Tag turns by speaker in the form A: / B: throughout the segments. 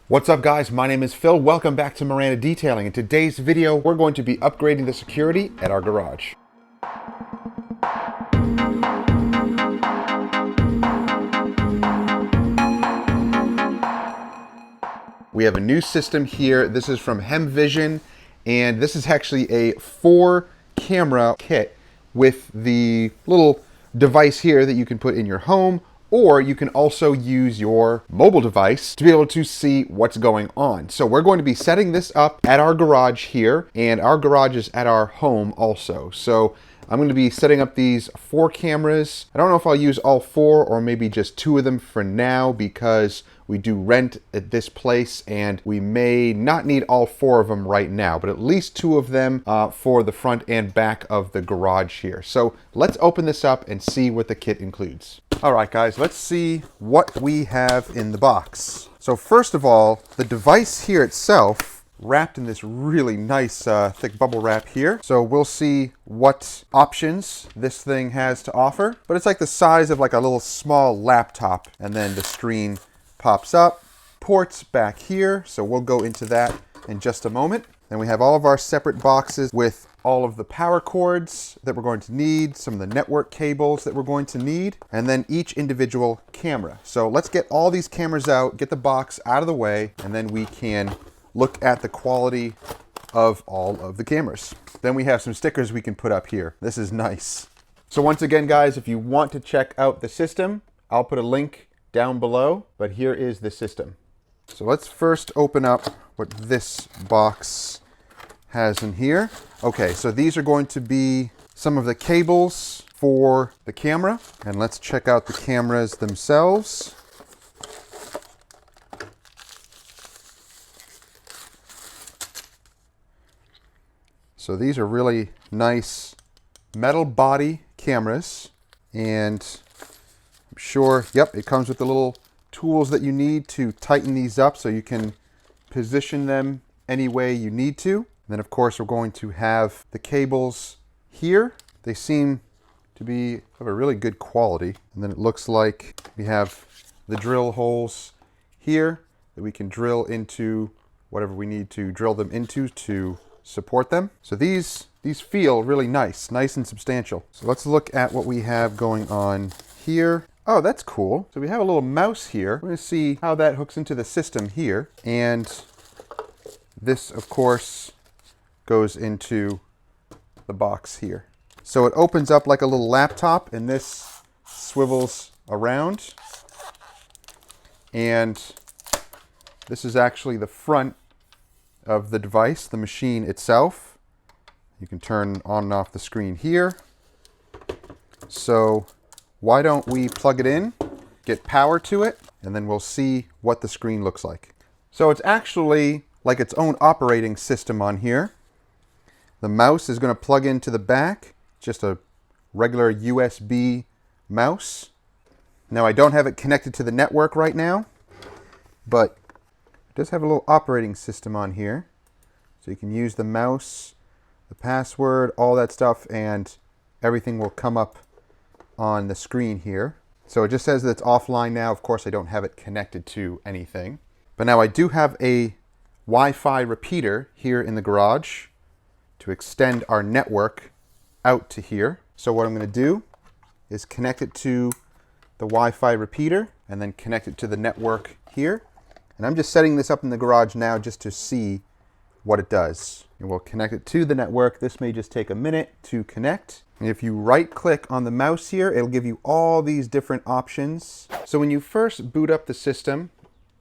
A: What's up guys, my name is Phil. Welcome back to Miranda Detailing. In today's video, we're going to be upgrading the security at our garage. We have a new system here. This is from HeimVision, and this is actually a 4-camera kit with the little device here that you can put in your home, or you can also use your mobile device to be able to see what's going on. So we're going to be setting this up at our garage here, and our garage is at our home also. So I'm going to be setting up these 4 cameras. I don't know if I'll use all 4 or maybe just 2 of them for now, because we do rent at this place and we may not need all 4 of them right now, but at least 2 of them for the front and back of the garage here. So let's open this up and see what the kit includes. All right guys, let's see what we have in the box. So first of all, the device here itself, wrapped in this really nice thick bubble wrap here. So we'll see what options this thing has to offer. But it's like the size of like a little small laptop, and then the screen pops up. Ports back here, so we'll go into that in just a moment. Then we have all of our separate boxes with all of the power cords that we're going to need, some of the network cables that we're going to need, and then each individual camera. So let's get all these cameras out, get the box out of the way, and then we can look at the quality of all of the cameras. Then we have some stickers we can put up here. This is nice. So once again, guys, if you want to check out the system, I'll put a link down below, but here is the system. So let's first open up what this box has in here. Okay, so these are going to be some of the cables for the camera, and let's check out the cameras themselves. So these are really nice metal body cameras, and I'm sure, yep, it comes with the little tools that you need to tighten these up so you can position them any way you need to. And then of course we're going to have the cables here. They seem to be of a really good quality. And then it looks like we have the drill holes here that we can drill into whatever we need to drill them into to support them. So these feel really nice and substantial. So let's look at what we have going on here. Oh, that's cool. So we have a little mouse here. We're going to see how that hooks into the system here. And this, of course, goes into the box here. So it opens up like a little laptop, and this swivels around. And this is actually the front of the device, the machine itself. You can turn on and off the screen here. So why don't we plug it in, get power to it, and then we'll see what the screen looks like. So it's actually like its own operating system on here. The mouse is going to plug into the back, just a regular USB mouse. Now I don't have it connected to the network right now, but it does have a little operating system on here. So you can use the mouse, the password, all that stuff, and everything will come up on the screen here. So it just says that it's offline now. Of course, I don't have it connected to anything. But now I do have a Wi-Fi repeater here in the garage to extend our network out to here. So what I'm going to do is connect it to the Wi-Fi repeater and then connect it to the network here. And I'm just setting this up in the garage now just to see what it does. And we'll connect it to the network. This may just take a minute to connect. And if you right click on the mouse here, it'll give you all these different options. So when you first boot up the system,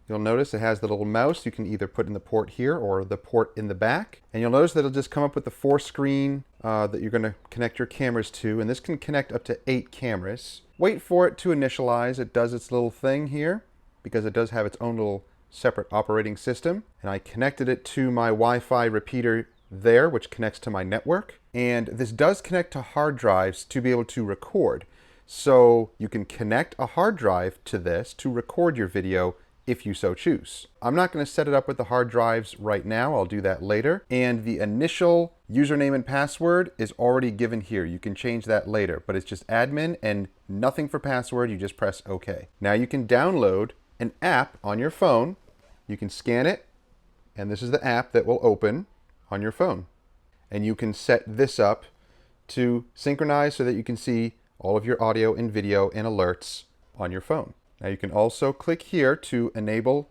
A: you'll notice it has the little mouse. You can either put in the port here or the port in the back. And you'll notice that it'll just come up with the 4 screen that you're going to connect your cameras to. And this can connect up to 8 cameras. Wait for it to initialize. It does its little thing here because it does have its own little separate operating system. And I connected it to my Wi-Fi repeater there, which connects to my network. And this does connect to hard drives to be able to record. So you can connect a hard drive to this to record your video if you so choose. I'm not going to set it up with the hard drives right now. I'll do that later. And the initial username and password is already given here. You can change that later, but it's just admin and nothing for password. You just press OK. Now you can download an app on your phone You can scan it, and this is the app that will open on your phone. And you can set this up to synchronize so that you can see all of your audio and video and alerts on your phone. Now you can also click here to enable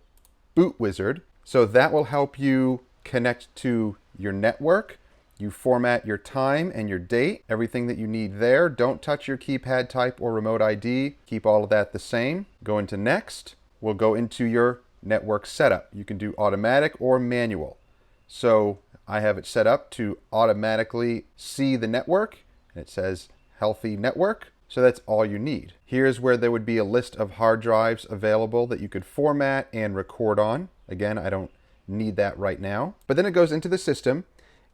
A: Boot Wizard. So that will help you connect to your network. You format your time and your date, everything that you need there. Don't touch your keypad type or remote ID. Keep all of that the same. Go into Next. We'll go into your network setup. You can do automatic or manual. So I have it set up to automatically see the network, and it says healthy network. So that's all you need. Here's where there would be a list of hard drives available that you could format and record on. Again, I don't need that right now. But then it goes into the system,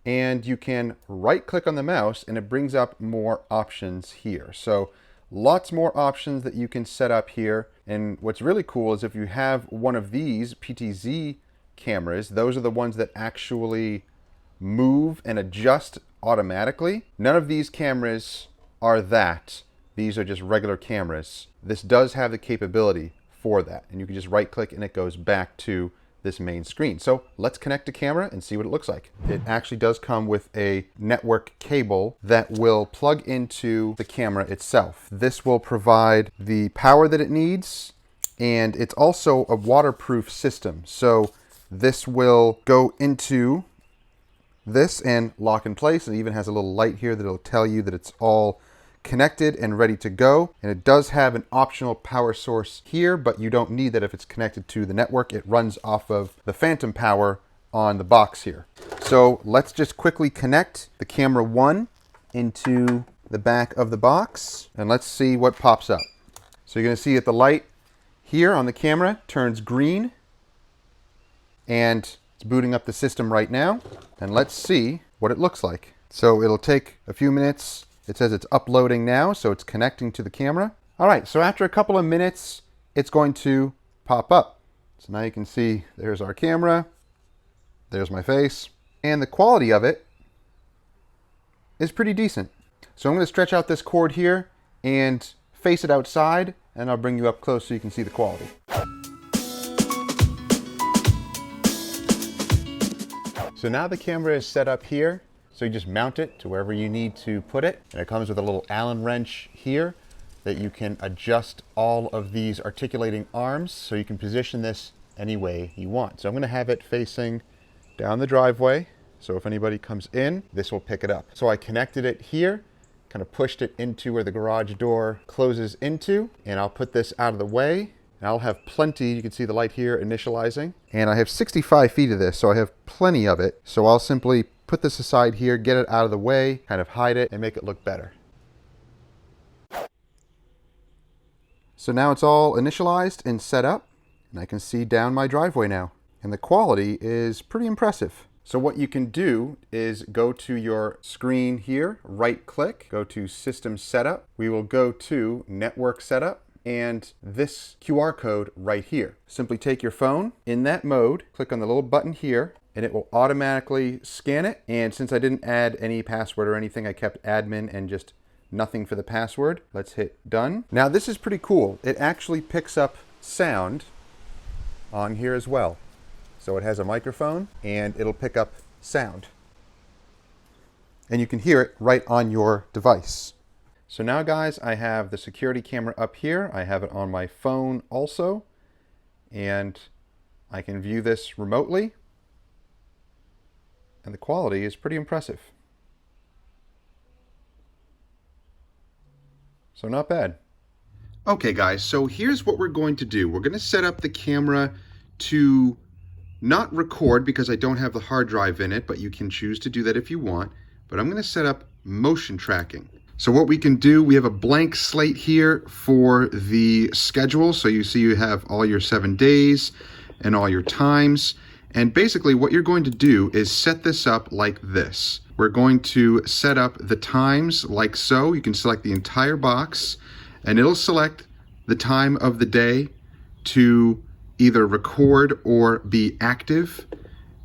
A: and you can right click on the mouse and it brings up more options here. So lots more options that you can set up here. And what's really cool is if you have one of these PTZ cameras, those are the ones that actually move and adjust automatically. None of these cameras are that. These are just regular cameras. This does have the capability for that. And you can just right click and it goes back to this main screen. So let's connect a camera and see what it looks like. It actually does come with a network cable that will plug into the camera itself. This will provide the power that it needs, and it's also a waterproof system. So this will go into this and lock in place. It even has a little light here that'll tell you that it's all connected and ready to go. And it does have an optional power source here, but you don't need that if it's connected to the network. It runs off of the phantom power on the box here. So let's just quickly connect the camera 1 into the back of the box, and let's see what pops up. So you're going to see that the light here on the camera turns green, and it's booting up the system right now. And let's see what it looks like. So it'll take a few minutes. It says it's uploading now, so it's connecting to the camera. All right, so after a couple of minutes, it's going to pop up. So now you can see there's our camera, there's my face, and the quality of it is pretty decent. So I'm going to stretch out this cord here and face it outside, and I'll bring you up close so you can see the quality. So now the camera is set up here. So you just mount it to wherever you need to put it. And it comes with a little Allen wrench here that you can adjust all of these articulating arms, so you can position this any way you want. So I'm going to have it facing down the driveway. So if anybody comes in, this will pick it up. So I connected it here, kind of pushed it into where the garage door closes into, and I'll put this out of the way. And I'll have plenty, you can see the light here initializing. And I have 65 feet of this, so I have plenty of it. So I'll simply put this aside here, get it out of the way, kind of hide it, and make it look better. So now it's all initialized and set up, and I can see down my driveway now. And the quality is pretty impressive. So what you can do is go to your screen here, right click, go to System Setup. We will go to Network Setup, and this QR code right here. Simply take your phone in that mode, click on the little button here, and it will automatically scan it. And since I didn't add any password or anything, I kept admin and just nothing for the password. Let's hit done. Now this is pretty cool. It actually picks up sound on here as well. So it has a microphone and it'll pick up sound. And you can hear it right on your device. So now guys, I have the security camera up here. I have it on my phone also. And I can view this remotely. And the quality is pretty impressive. So not bad. Okay guys, so here's what we're going to do. We're going to set up the camera to not record because I don't have the hard drive in it, but you can choose to do that if you want. But I'm going to set up motion tracking. So what we can do, we have a blank slate here for the schedule. So you see you have all your 7 days and all your times. And basically what you're going to do is set this up like this. We're going to set up the times like so. You can select the entire box and it'll select the time of the day to either record or be active.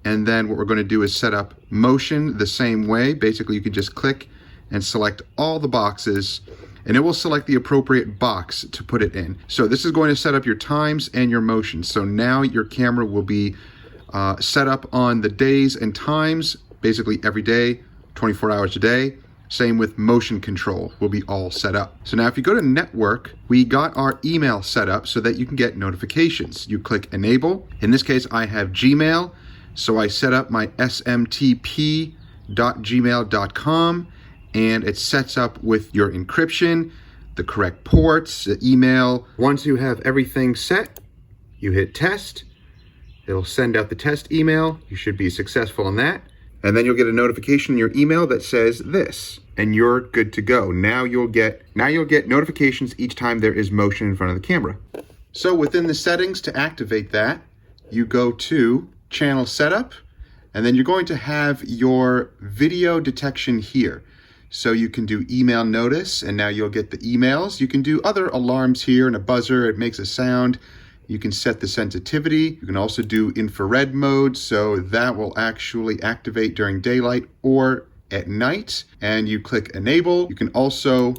A: And then what we're going to do is set up motion the same way. Basically, you can just click and select all the boxes, and it will select the appropriate box to put it in. So this is going to set up your times and your motions. So now your camera will be set up on the days and times, basically every day, 24 hours a day. Same with motion control will be all set up. So now if you go to network, we got our email set up so that you can get notifications. You click enable. In this case, I have Gmail. So I set up my smtp.gmail.com, and it sets up with your encryption, the correct ports, the email. Once you have everything set, you hit test. It'll send out the test email. You should be successful in that. And then you'll get a notification in your email that says this, and you're good to go. Now you'll get notifications each time there is motion in front of the camera. So within the settings to activate that, you go to channel setup, and then you're going to have your video detection here. So you can do email notice, and now you'll get the emails. You can do other alarms here and a buzzer. It makes a sound. You can set the sensitivity. You can also do infrared mode, so that will actually activate during daylight or at night. And you click enable. You can also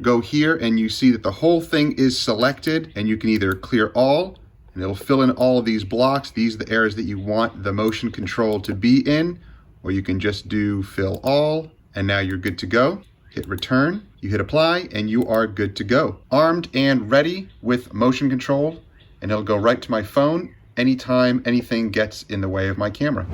A: go here and you see that the whole thing is selected, and you can either clear all, and it'll fill in all of these blocks. These are the areas that you want the motion control to be in, or you can just do fill all, and now you're good to go. Hit return, you hit apply, and you are good to go. Armed and ready with motion control, and it'll go right to my phone anytime anything gets in the way of my camera.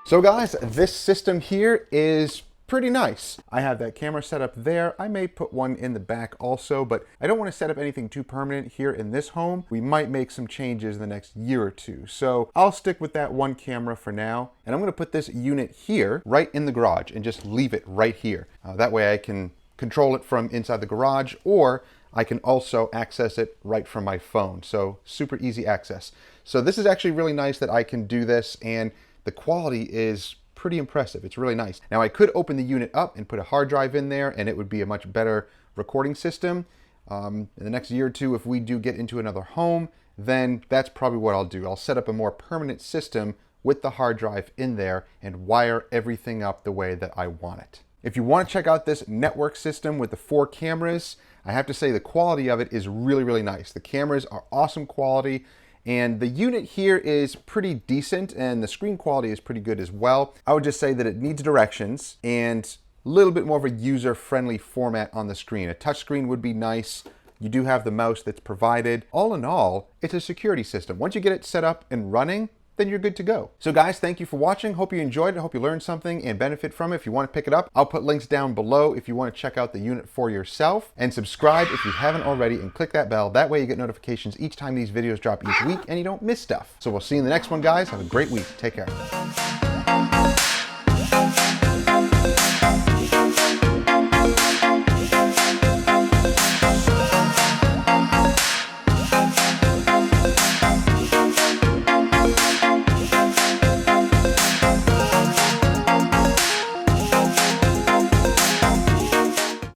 A: So guys, this system here is pretty nice. I have that camera set up there. I may put one in the back also, but I don't want to set up anything too permanent here in this home. We might make some changes in the next year or two. So I'll stick with that one camera for now. And I'm going to put this unit here right in the garage and just leave it right here. That way I can control it from inside the garage, or I can also access it right from my phone. So super easy access. So this is actually really nice that I can do this, and the quality is pretty impressive. It's really nice. Now I could open the unit up and put a hard drive in there, and it would be a much better recording system. In the next year or two, if we do get into another home, then that's probably what I'll do. I'll set up a more permanent system with the hard drive in there and wire everything up the way that I want it. If you want to check out this network system with the 4 cameras, I have to say the quality of it is really, really nice. The cameras are awesome quality, and the unit here is pretty decent, and the screen quality is pretty good as well. I would just say that it needs directions and a little bit more of a user-friendly format on the screen. A touchscreen would be nice. You do have the mouse that's provided. All in all, it's a security system. Once you get it set up and running, then you're good to go. So guys, thank you for watching. Hope you enjoyed it. Hope you learned something and benefit from it. If you want to pick it up, I'll put links down below if you want to check out the unit for yourself. And subscribe if you haven't already, and click that bell. That way you get notifications each time these videos drop each week and you don't miss stuff. So we'll see you in the next one, guys. Have a great week. Take care.